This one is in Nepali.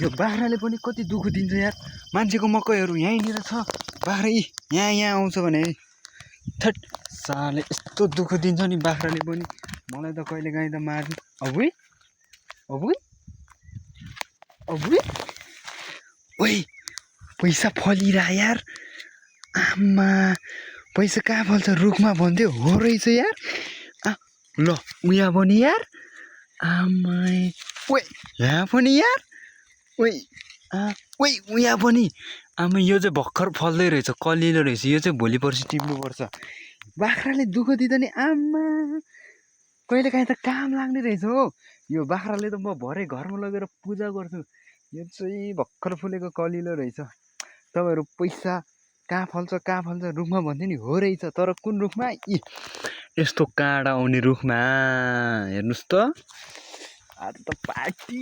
यो बाख्राले पनि कति दुःख दिन्छ यार। मान्छेको मकैहरू यहीँनिर छ, बाख्रा यहाँ आउँछ भने थट साले यस्तो दुःख दिन्छ नि बाख्राले पनि। मलाई त कहिलेकाहीँ त मार्ने। अबुई ओइ पैसा फलिरह यार। आमा पैसा कहाँ फल्छ, रुखमा भन्थ्यो हो रहेछ यार। ल उहाँ पनि यार, आमा ओइ यहाँ पनि यार, ओइ उहाँ पनि। आमा यो चाहिँ भर्खर फल्दै रहेछ, कलिलो रहेछ, यो चाहिँ भोलि पर्सि टिप्नुपर्छ। बाख्राले दुःख दिँदा नि आमा कहिलेकाहीँ त काम लाग्ने रहेछ हो। यो बाख्राले त म भरे घरमा लगेर पूजा गर्छु। यो चाहिँ भर्खर फुलेको कलिलो रहेछ। तपाईँहरू पैसा कहाँ फल्छ रुखमा भन्थ्यो नि हो रहेछ। तर कुन रुखमा? यस्तो काँडा आउने रुखमा। हेर्नुहोस् त आज त पार्टी।